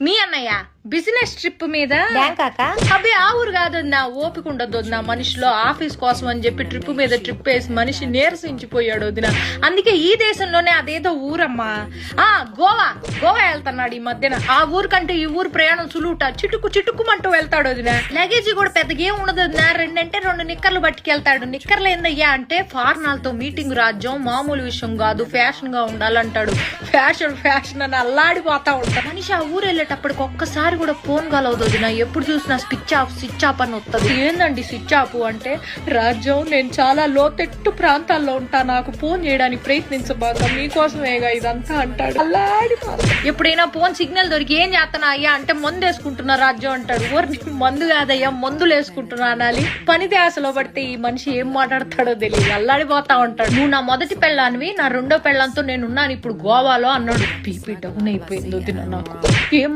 మీ అన్నయ్య business trip మీద బ్యాంకాక అబ్బే ఆ ఊరు కాదన్నా ఓపిక ఉండదు వదిన మనిషిలో ఆఫీస్ కోసం అని చెప్పి ట్రిప్ మీద ట్రిప్ వేసి మనిషి నీరసించిపోయాడు వదిన. అందుకే ఈ దేశంలోనే అదేదో ఊరమ్మా గోవా వెళ్తున్నాడు ఈ మధ్యన. ఆ ఊరు కంటే ఈ ఊరు ప్రయాణం సులువుట చిటుక్కుమంటూ వెళ్తాడు వదిన. లగేజీ కూడా పెద్దగా ఏం ఉండదు వదిన. రెండు నిక్కర్లు పట్టుకెళ్తాడు. నిక్కర్లు ఏందయ్యా అంటే ఫారినర్లతో మీటింగ్ రాజ్యం మామూలు విషయం కాదు, ఫ్యాషన్ గా ఉండాలంటాడు. ఫ్యాషన్ అని అల్లాడిపోతా ఉంటాడు మనిషి. ఆ ఊరు వెళ్ళేటప్పటికి ఒక్కసారి కూడా ఫోన్ కలవదు వదిన. ఎప్పుడు చూసినా స్విచ్ ఆఫ్ అని వస్తుంది. ఏందండి స్విచ్ ఆఫ్ అంటే? రాజ్యం నేను చాలా లోతెట్టు ప్రాంతాల్లో ఉంటా, నాకు ఫోన్ చేయడానికి ప్రయత్నించబాక, మీకోసమేగా ఇదంతా అంటాడు. ఎప్పుడైనా ఫోన్ సిగ్నల్ దొరికి ఏం చేస్తున్నా అయ్యా అంటే మందు వేసుకుంటున్నా రాజ్యం అంటాడు. ఊరిని మందు కాదయ్యా మందులు వేసుకుంటున్నా అనాలి. పని ధ్యాసలో పడితే ఈ మనిషి ఏం మాట్లాడతాడో తెలియదు, అల్లాడిపోతా ఉంటాడు. నువ్వు నా మొదటి పెళ్ళానివి, నా రెండో పెళ్ళంతో నేనున్నాను ఇప్పుడు గోవాలో అన్నాడు. బీపీ డౌన్ అయిపోయింది వదిన నాకు. ఏం